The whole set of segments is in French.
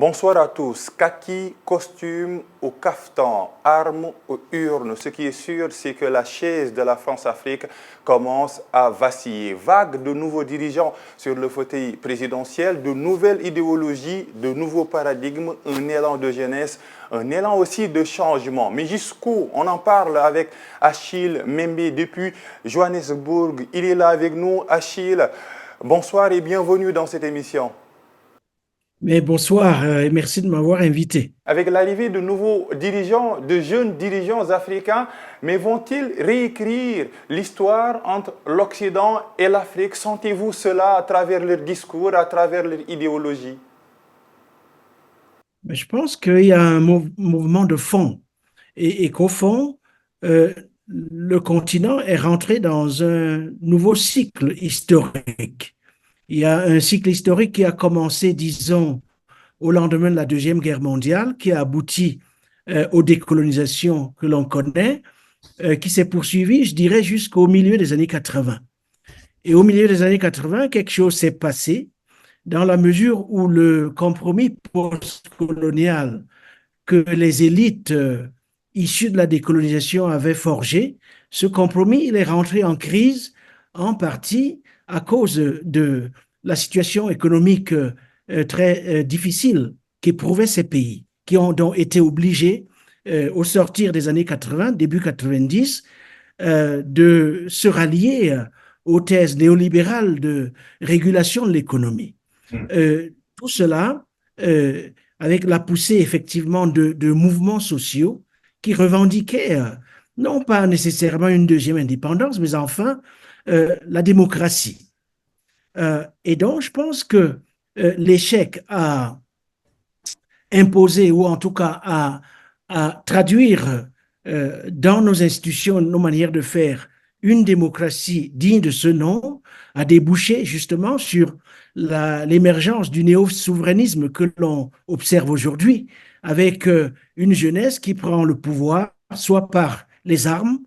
Bonsoir à tous. Kaki, costume ou caftan, armes ou urnes. Ce qui est sûr, c'est que la chaise de la France-Afrique commence à vaciller. Vague de nouveaux dirigeants sur le fauteuil présidentiel, de nouvelles idéologies, de nouveaux paradigmes, un élan de jeunesse, un élan aussi de changement. Mais jusqu'où? On en parle avec Achille Membe depuis Johannesburg. Il est là avec nous. Achille, bonsoir et bienvenue dans cette émission. Mais bonsoir et merci de m'avoir invité. Avec l'arrivée de nouveaux dirigeants, de jeunes dirigeants africains, mais vont-ils réécrire l'histoire entre l'Occident et l'Afrique? Sentez-vous cela à travers leur discours, à travers leur idéologie? Mais je pense qu'il y a un mouvement de fond et qu'au fond, euh, le continent est rentré dans un nouveau cycle historique. Il y a un cycle historique qui a commencé, disons, au lendemain de la Deuxième Guerre mondiale, qui a abouti aux décolonisations que l'on connaît, qui s'est poursuivi, je dirais, jusqu'au milieu des années 80. Et au milieu des années 80, quelque chose s'est passé dans la mesure où le compromis postcolonial que les élites issues de la décolonisation avaient forgé, ce compromis, il est rentré en crise en partie à cause de la situation économique très difficile qu'éprouvaient ces pays, qui ont donc été obligés, au sortir des années 80, début 90, de se rallier aux thèses néolibérales de régulation de l'économie. Tout cela avec la poussée effectivement de mouvements sociaux qui revendiquaient non pas nécessairement une deuxième indépendance, mais enfin la démocratie. Et donc, je pense que l'échec à imposer, ou en tout cas à traduire dans nos institutions, nos manières de faire, une démocratie digne de ce nom, a débouché justement sur l'émergence du néo-souverainisme que l'on observe aujourd'hui, avec une jeunesse qui prend le pouvoir, soit par les armes,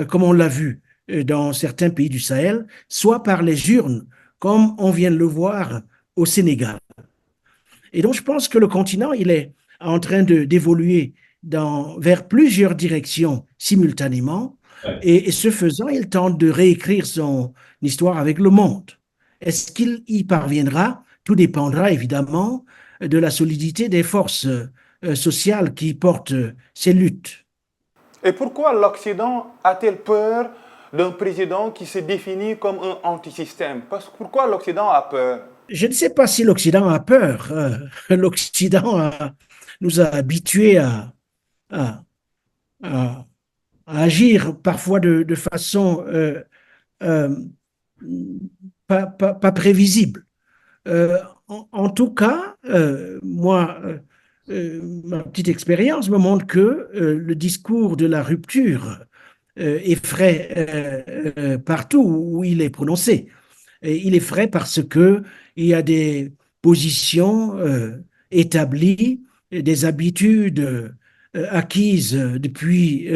comme on l'a vu dans certains pays du Sahel, soit par les urnes, comme on vient de le voir au Sénégal. Et donc, je pense que le continent, il est en train d'évoluer vers plusieurs directions simultanément. Et ce faisant, il tente de réécrire son histoire avec le monde. Est-ce qu'il y parviendra? Tout dépendra évidemment de la solidité des forces sociales qui portent ces luttes. Et pourquoi l'Occident a-t-il peur d'un président qui se définit comme un antisystème? Pourquoi l'Occident a peur? Je ne sais pas si l'Occident a peur. L'Occident nous a habitués à, à- à agir parfois de façon euh, pas prévisible. En tout cas, moi, ma petite expérience me montre que le discours de la rupture effraie partout où il est prononcé. Et il est frais parce que il y a des positions établies, des habitudes acquises depuis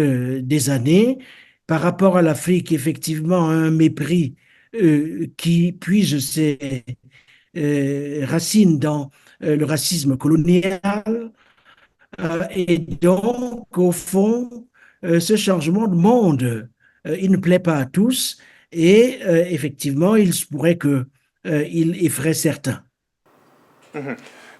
des années par rapport à l'Afrique, effectivement, un mépris qui puise ses racines dans le racisme colonial. Et donc, au fond, ce changement de monde, il ne plaît pas à tous et effectivement, il se pourrait qu'il effraie certains.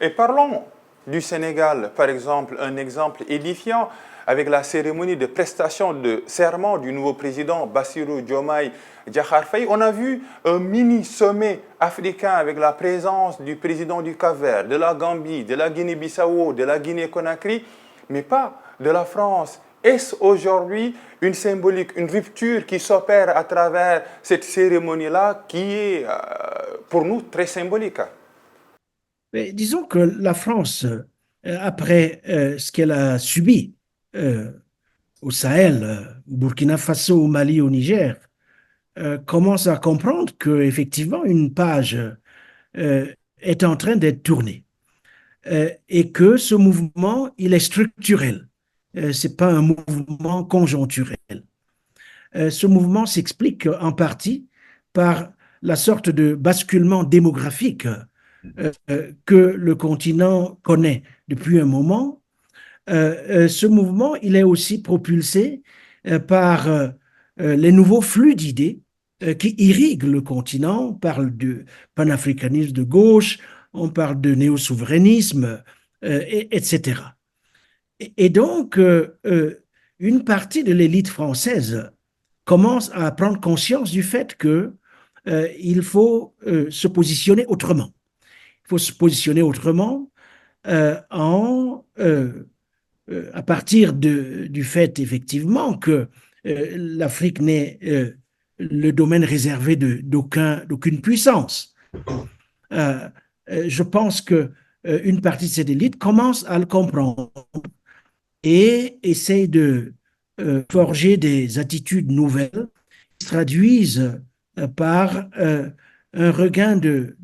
Et parlons du Sénégal, par exemple, un exemple édifiant avec la cérémonie de prestation de serment du nouveau président Bassirou Diomaye Diakhar Faye. On a vu un mini-sommet africain avec la présence du président du Cap-Vert, de la Gambie, de la Guinée-Bissau, de la Guinée-Conakry, mais pas de la France. Est-ce aujourd'hui une symbolique, une rupture qui s'opère à travers cette cérémonie-là qui est pour nous très symbolique? Mais disons que la France, après ce qu'elle a subi euh, au Sahel, au Burkina Faso, au Mali, au Niger, commence à comprendre qu'effectivement, une page euh, est en train d'être tournée et que ce mouvement, il est structurel. Ce n'est pas un mouvement conjoncturel. Ce mouvement s'explique en partie par la sorte de basculement démographique que le continent connaît depuis un moment. Ce mouvement, il est aussi propulsé par les nouveaux flux d'idées qui irriguent le continent. On parle de panafricanisme de gauche, on parle de néo-souverainisme, etc. Et donc, une partie de l'élite française commence à prendre conscience du fait que il faut se positionner autrement. Il faut se positionner autrement à partir du fait effectivement que l'Afrique n'est le domaine réservé d'aucune puissance. Euh, je pense que une partie de cette élite commence à le comprendre et essaye de forger des attitudes nouvelles qui se traduisent par un regain de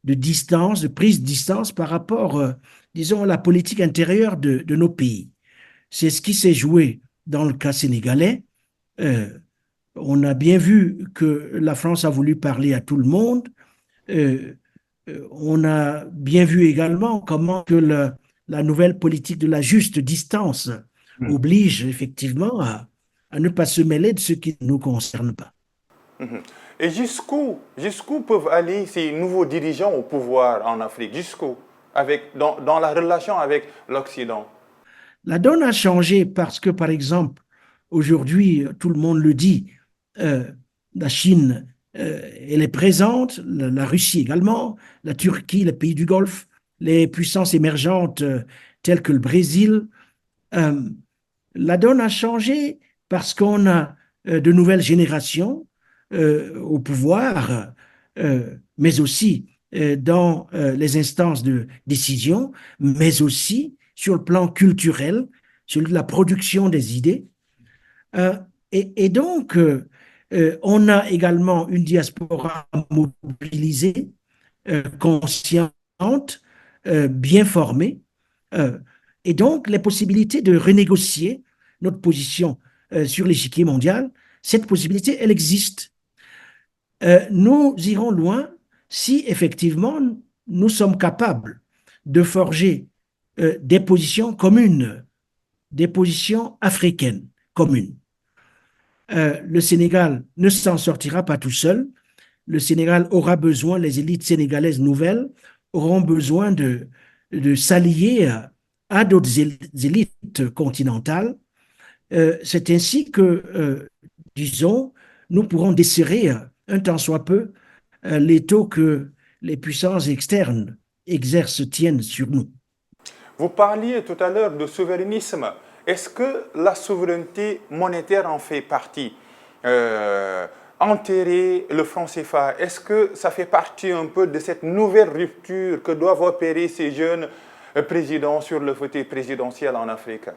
distance, de prise de distance par rapport, disons, à la politique intérieure de nos pays. C'est ce qui s'est joué dans le cas sénégalais. Euh, on a bien vu que la France a voulu parler à tout le monde. Euh, on a bien vu également comment que la nouvelle politique de la juste distance Mhm. oblige effectivement à ne pas se mêler de ce qui ne nous concerne pas. Mhm. Et jusqu'où peuvent aller ces nouveaux dirigeants au pouvoir en Afrique? Jusqu'où? Dans la relation avec l'Occident. La donne a changé parce que, par exemple, aujourd'hui, tout le monde le dit, euh, la Chine, elle est présente, la Russie également, la Turquie, les pays du Golfe, les puissances émergentes telles que le Brésil. Euh, la donne a changé parce qu'on a de nouvelles générations au pouvoir, mais aussi dans les instances de décision, mais aussi sur le plan culturel, sur la production des idées. Euh, et donc, on a également une diaspora mobilisée, consciente, bien formée, euh, et donc les possibilités de renégocier notre position sur l'échiquier mondial, cette possibilité, elle existe. Nous irons loin si effectivement nous sommes capables de forger des positions communes, des positions africaines communes. Le Sénégal ne s'en sortira pas tout seul. Le Sénégal aura besoin, les élites sénégalaises nouvelles auront besoin de s'allier à d'autres élites continentales. C'est ainsi que, disons, nous pourrons desserrer un tant soit peu l'étau que les puissances externes exercent, tiennent sur nous. Vous parliez tout à l'heure de souverainisme. Est-ce que la souveraineté monétaire en fait partie? Enterrer le franc CFA, est-ce que ça fait partie un peu de cette nouvelle rupture que doivent opérer ces jeunes présidents sur le fauteuil présidentiel en Afrique?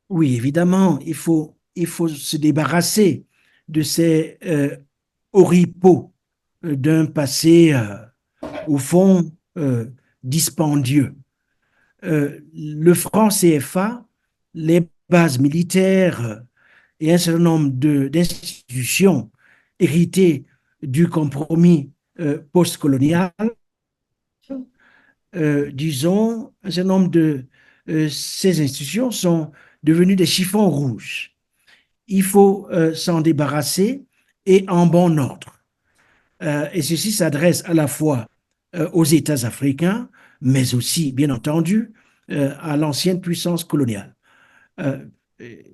Oui, évidemment, il faut se débarrasser de ces oripeaux d'un passé, au fond, dispendieux. Le franc CFA, les bases militaires et un certain nombre d'institutions héritées du compromis postcolonial, disons, un certain nombre de ces institutions sont devenues des chiffons rouges. Il faut s'en débarrasser et en bon ordre. Et ceci s'adresse à la fois aux États africains, mais aussi, bien entendu, à l'ancienne puissance coloniale. Euh,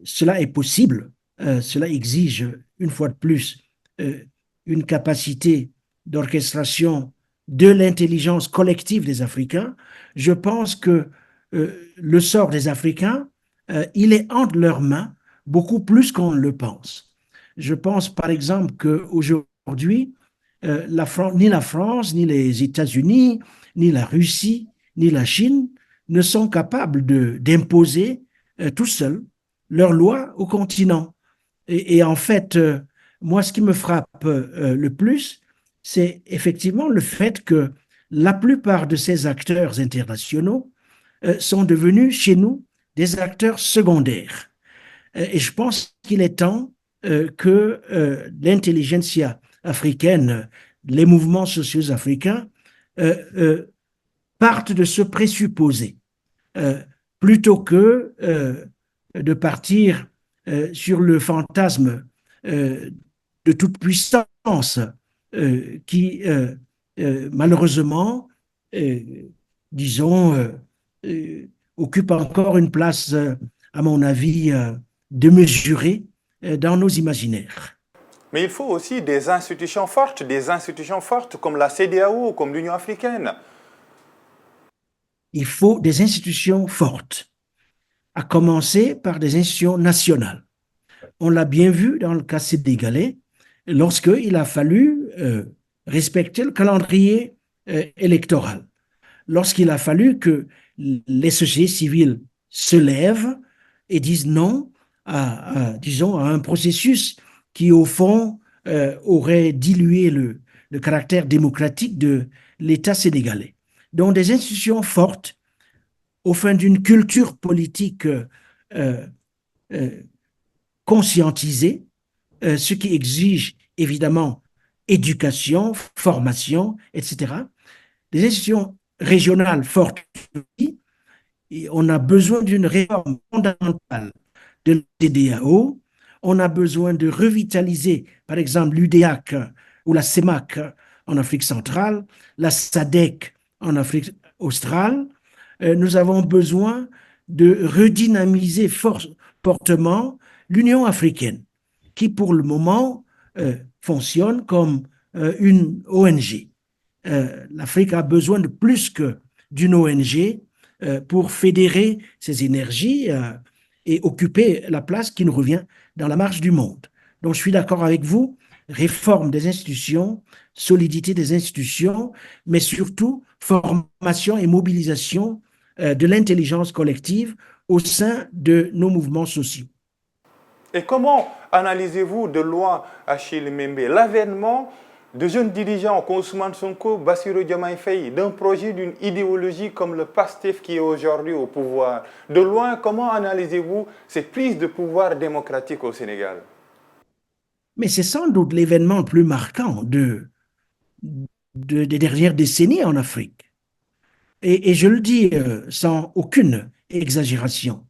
Cela est possible, cela exige, une fois de plus, euh, une capacité d'orchestration de l'intelligence collective des Africains. Je pense que le sort des Africains, il est entre leurs mains beaucoup plus qu'on ne le pense. Je pense par exemple qu'aujourd'hui, ni la France, ni les États-Unis, ni la Russie, ni la Chine ne sont capables d'imposer tout seuls leurs lois au continent. Et en fait, moi, ce qui me frappe le plus, c'est effectivement le fait que la plupart de ces acteurs internationaux sont devenus chez nous des acteurs secondaires. Et je pense qu'il est temps que l'intelligentsia africaine, les mouvements sociaux africains partent de ce présupposé, plutôt que de partir sur le fantasme de toute puissance qui, malheureusement, disons, occupe encore une place, à mon avis, démesurée dans nos imaginaires. Mais il faut aussi des institutions fortes comme la CEDEAO, comme l'Union africaine. Il faut des institutions fortes, à commencer par des institutions nationales. On l'a bien vu dans le cas sénégalais, lorsqu'il a fallu respecter le calendrier électoral, lorsqu'il a fallu que les sociétés civiles se lèvent et disent non disons, à un processus qui, au fond, aurait dilué le caractère démocratique de l'État sénégalais. Donc, des institutions fortes au fin d'une culture politique euh, euh, conscientisée, ce qui exige évidemment éducation, formation, etc. Des institutions régionales fortes, et on a besoin d'une réforme fondamentale de la CEDEAO, on a besoin de revitaliser, par exemple, l'UDEAC ou la CEMAC en Afrique centrale, la SADC en Afrique australe. Nous avons besoin de redynamiser fortement l'Union africaine, qui pour le moment fonctionne comme une ONG. L'Afrique a besoin de plus que d'une ONG pour fédérer ses énergies et occuper la place qui nous revient dans la marche du monde. Donc je suis d'accord avec vous, réforme des institutions, solidité des institutions, mais surtout formation et mobilisation de l'intelligence collective au sein de nos mouvements sociaux. Et comment analysez-vous de loin, Achille Membe, l'avènement de jeunes dirigeants comme Ousmane Sonko, Bassirou Diomaye Faye, d'un projet, d'une idéologie comme le PASTEF qui est aujourd'hui au pouvoir? De loin, comment analysez-vous ces prises de pouvoir démocratiques au Sénégal? Mais c'est sans doute l'événement le plus marquant des dernières décennies en Afrique. Et je le dis sans aucune exagération.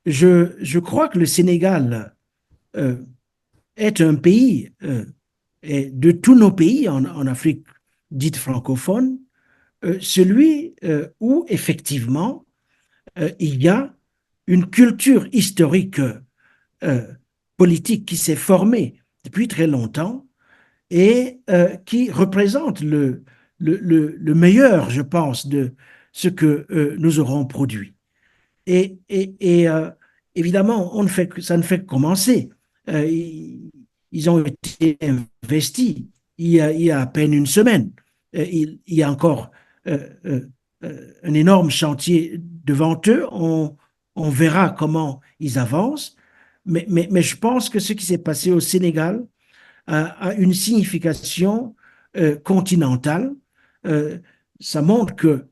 Je crois que le Sénégal euh, est un pays, et de tous nos pays en Afrique dite francophone, celui où effectivement il y a une culture historique euh, politique qui s'est formée depuis très longtemps et qui représente le meilleur, je pense, de ce que nous aurons produit. Et évidemment, ça ne fait que commencer. Ils ont été investis il y a à peine une semaine. Il y a encore un énorme chantier devant eux. On verra comment ils avancent. Mais je pense que ce qui s'est passé au Sénégal a une signification continentale. Euh, Ça montre que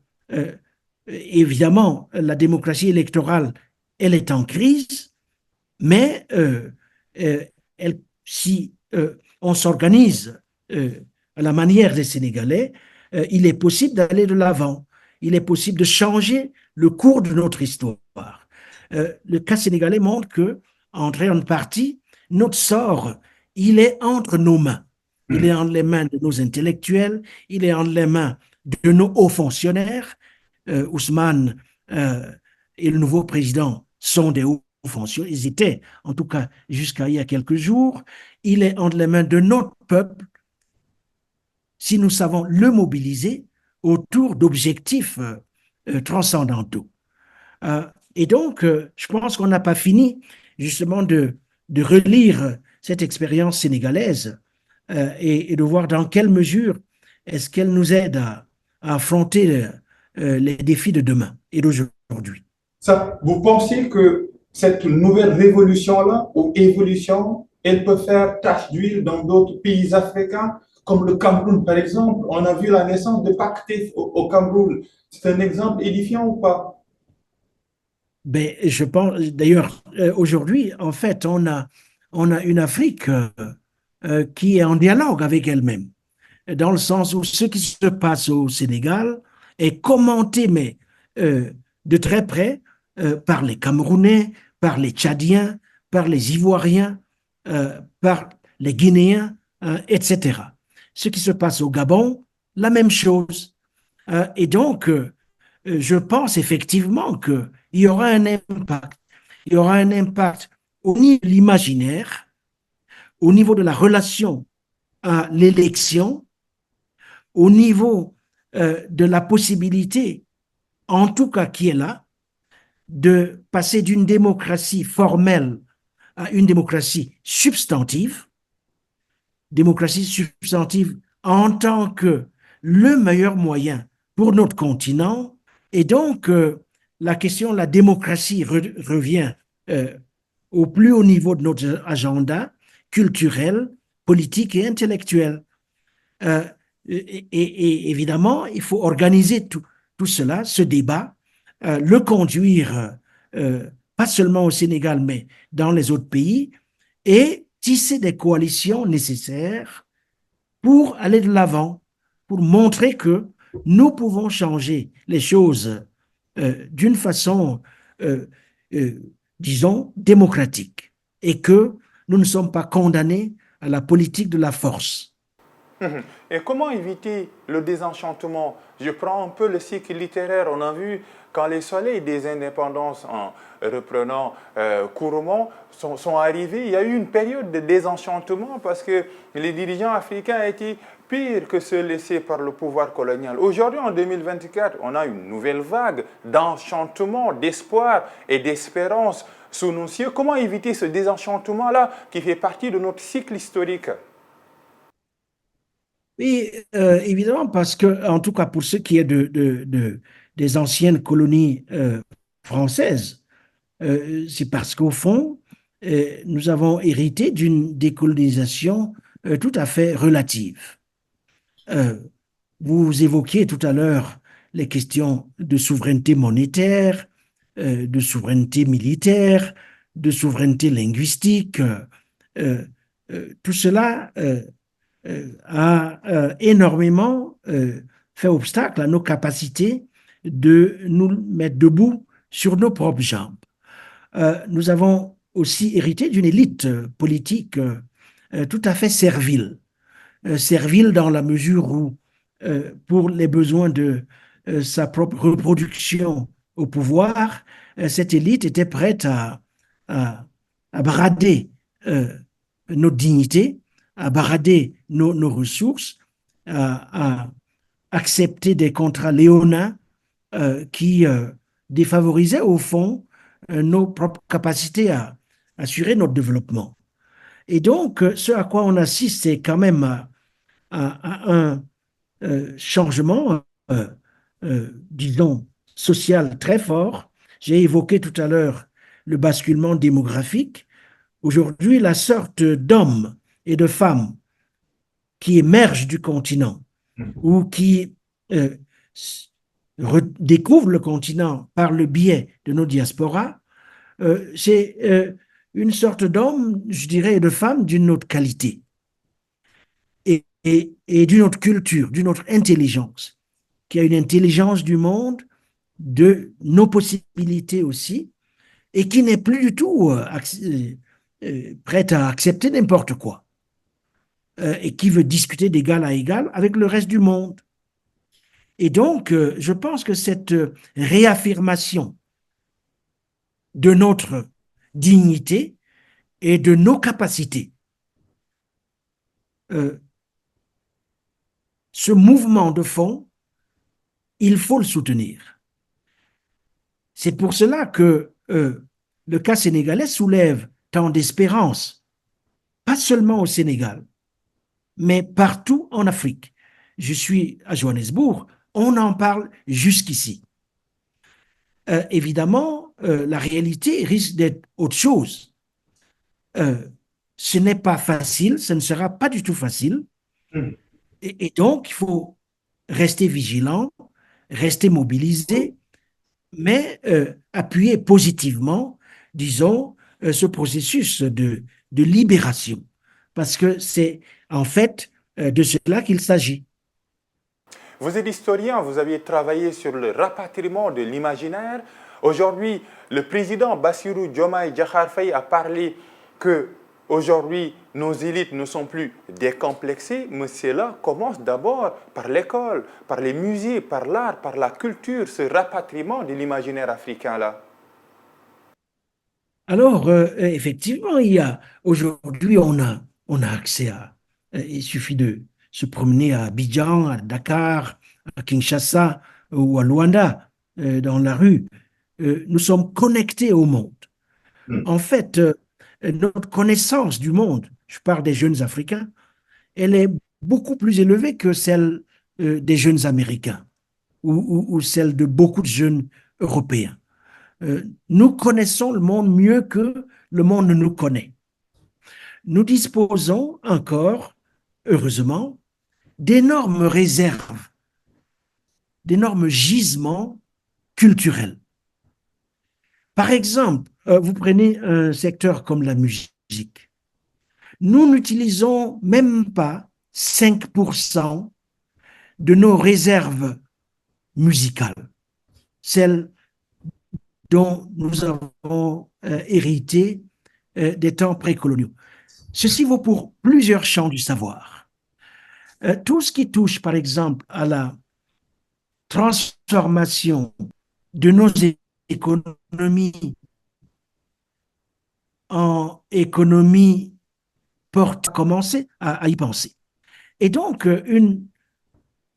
évidemment, la démocratie électorale, elle est en crise, mais euh, si on s'organise à la manière des Sénégalais, il est possible d'aller de l'avant. Il est possible de changer le cours de notre histoire. Le cas sénégalais montre que, en grande partie, notre sort, il est entre nos mains. Il est entre les mains de nos intellectuels, il est entre les mains de nos hauts fonctionnaires. Ousmane et le nouveau président sont des hauts fonctionnaires. Ils étaient, en tout cas, jusqu'à il y a quelques jours. Il est entre les mains de notre peuple si nous savons le mobiliser autour d'objectifs transcendantaux. Et donc, je pense qu'on n'a pas fini justement de relire cette expérience sénégalaise et de voir dans quelle mesure est-ce qu'elle nous aide à affronter les défis de demain et d'aujourd'hui. Ça, vous pensez que cette nouvelle révolution-là, ou évolution, elle peut faire tache d'huile dans d'autres pays africains, comme le Cameroun, par exemple? On a vu la naissance de PACTEF au Cameroun. C'est un exemple édifiant ou pas? Ben, je pense, d'ailleurs, aujourd'hui, en fait, on a une Afrique qui est en dialogue avec elle-même. dans le sens où ce qui se passe au Sénégal est commenté, mais de très près, par les Camerounais, par les Tchadiens, par les Ivoiriens, par les Guinéens, etc. Ce qui se passe au Gabon, la même chose. Et donc, je pense effectivement qu'il y aura un impact. Il y aura un impact au niveau de l'imaginaire, au niveau de la relation à l'élection, au niveau de la possibilité, en tout cas qui est là, de passer d'une démocratie formelle à une démocratie substantive en tant que le meilleur moyen pour notre continent. Et donc, la question de la démocratie revient au plus haut niveau de notre agenda culturel, politique et intellectuel. Et évidemment, il faut organiser tout cela, ce débat, le conduire pas seulement au Sénégal, mais dans les autres pays, et tisser des coalitions nécessaires pour aller de l'avant, pour montrer que nous pouvons changer les choses d'une façon, disons, démocratique, et que nous ne sommes pas condamnés à la politique de la force. Et comment éviter le désenchantement? Je prends un peu le cycle littéraire. On a vu quand les soleils des indépendances, en reprenant couramment, sont arrivés, il y a eu une période de désenchantement parce que les dirigeants africains étaient pires que ceux laissés par le pouvoir colonial. Aujourd'hui, en 2024, on a une nouvelle vague d'enchantement, d'espoir et d'espérance sous nos cieux. Comment éviter ce désenchantement-là qui fait partie de notre cycle historique? Oui, évidemment, parce que, en tout cas pour ce qui est des anciennes colonies françaises, c'est parce qu'au fond, nous avons hérité d'une décolonisation tout à fait relative. Vous évoquiez tout à l'heure les questions de souveraineté monétaire, de souveraineté militaire, de souveraineté linguistique. Tout cela a énormément fait obstacle à nos capacités de nous mettre debout sur nos propres jambes. Nous avons aussi hérité d'une élite politique tout à fait servile. Servile dans la mesure où, pour les besoins de sa propre reproduction au pouvoir, cette élite était prête à brader notre dignité, à brader nos ressources, à accepter des contrats léonins qui défavorisaient au fond nos propres capacités à assurer notre développement. Et donc, ce à quoi on assiste, c'est quand même à un changement, disons, social très fort. J'ai évoqué tout à l'heure le basculement démographique. Aujourd'hui, la sorte d'hommes et de femmes qui émergent du continent ou qui redécouvrent le continent par le biais de nos diasporas, c'est une sorte d'homme, je dirais, et de femme d'une autre qualité et d'une autre culture, d'une autre intelligence, qui a une intelligence du monde, de nos possibilités aussi, et qui n'est plus du tout prête à accepter n'importe quoi, et qui veut discuter d'égal à égal avec le reste du monde. Et donc, je pense que cette réaffirmation de notre dignité et de nos capacités, ce mouvement de fond, il faut le soutenir. C'est pour cela que le cas sénégalais soulève tant d'espérance, pas seulement au Sénégal, mais partout en Afrique. Je suis à Johannesburg, on en parle jusqu'ici. Évidemment, la réalité risque d'être autre chose. Ce n'est pas facile, ce ne sera pas du tout facile. Et donc, il faut rester vigilant, rester mobilisé, mais appuyer positivement, disons, ce processus de libération. Parce que c'est en fait de cela qu'il s'agit. Vous êtes historien, vous aviez travaillé sur le rapatriement de l'imaginaire. Aujourd'hui, le président Bassirou Diomaye Diakhar Faye a parlé que aujourd'hui nos élites ne sont plus décomplexées, mais cela commence d'abord par l'école, par les musées, par l'art, par la culture, ce rapatriement de l'imaginaire africain-là. Alors, effectivement, aujourd'hui, on a accès à, il suffit de se promener à Abidjan, à Dakar, à Kinshasa ou à Luanda, dans la rue. Nous sommes connectés au monde. Hmm. En fait, notre connaissance du monde, je parle des jeunes Africains, elle est beaucoup plus élevée que celle des jeunes Américains ou celle de beaucoup de jeunes Européens. Nous connaissons le monde mieux que le monde nous connaît. Nous disposons encore, heureusement, d'énormes réserves, d'énormes gisements culturels. Par exemple, vous prenez un secteur comme la musique. Nous n'utilisons même pas 5% de nos réserves musicales, celles dont nous avons hérité des temps précoloniaux. Ceci vaut pour plusieurs champs du savoir. Tout ce qui touche, par exemple, à la transformation de nos économies en économie porte à commencer à y penser. Et donc, une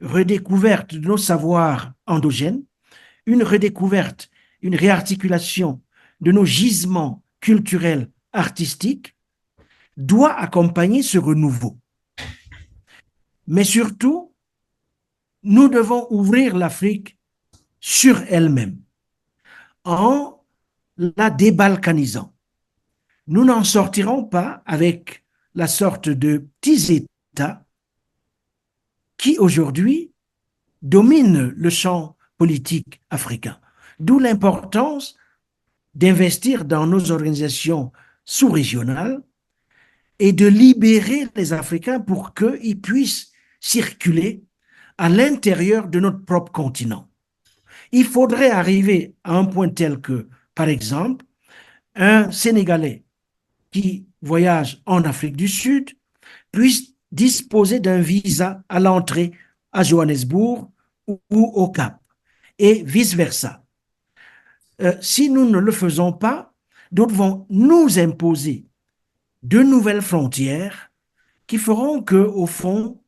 redécouverte de nos savoirs endogènes, une redécouverte, une réarticulation de nos gisements culturels, artistiques, doit accompagner ce renouveau. Mais surtout, nous devons ouvrir l'Afrique sur elle-même en la débalkanisant. Nous n'en sortirons pas avec la sorte de petits États qui aujourd'hui dominent le champ politique africain. D'où l'importance d'investir dans nos organisations sous-régionales et de libérer les Africains pour qu'ils puissent circuler à l'intérieur de notre propre continent. Il faudrait arriver à un point tel que, par exemple, un Sénégalais qui voyage en Afrique du Sud puisse disposer d'un visa à l'entrée à Johannesburg ou au Cap, et vice-versa. Si nous ne le faisons pas, d'autres vont nous imposer de nouvelles frontières qui feront que, au fond,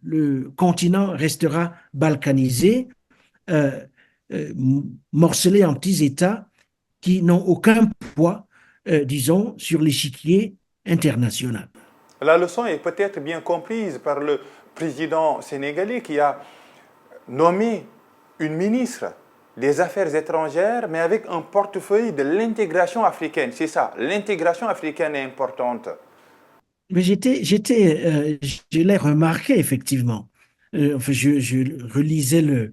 le continent restera balkanisé, euh, euh, morcelé en petits États qui n'ont aucun poids, disons, sur l'échiquier international. La leçon est peut-être bien comprise par le président sénégalais qui a nommé une ministre des Affaires étrangères, mais avec un portefeuille de l'intégration africaine. C'est ça, l'intégration africaine est importante. Mais je l'ai remarqué effectivement. Enfin, je relisais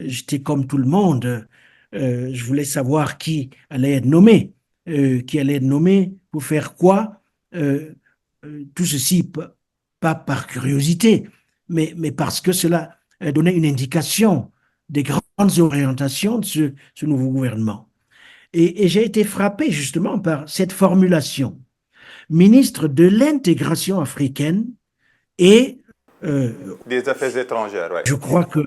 j'étais comme tout le monde. Je voulais savoir qui allait être nommé, qui allait être nommé pour faire quoi. Euh, tout ceci pas par curiosité, mais parce que cela donnait une indication des grandes orientations de ce nouveau gouvernement. Et j'ai été frappé justement par cette formulation ministre de l'intégration africaine et Des Affaires étrangères, oui. je crois que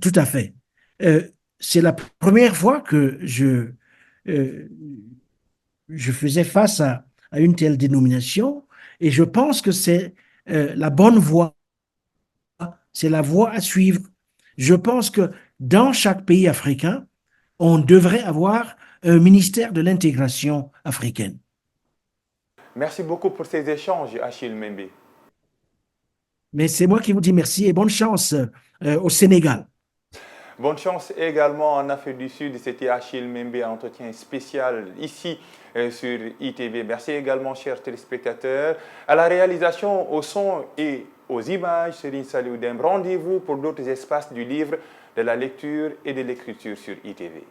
tout à fait. Euh, c'est la première fois que euh, je faisais face à une telle dénomination et je pense que c'est la bonne voie, c'est la voie à suivre. Je pense que dans chaque pays africain, on devrait avoir un ministère de l'intégration africaine. Merci beaucoup pour ces échanges, Achille Membe. Mais c'est moi qui vous dis merci et bonne chance au Sénégal. Bonne chance également en Afrique du Sud. C'était Achille Membe, entretien spécial ici sur ITV. Merci également, chers téléspectateurs. À la réalisation, au son et aux images, Serine Salioudem. Rendez-vous pour d'autres espaces du livre, de la lecture et de l'écriture sur ITV.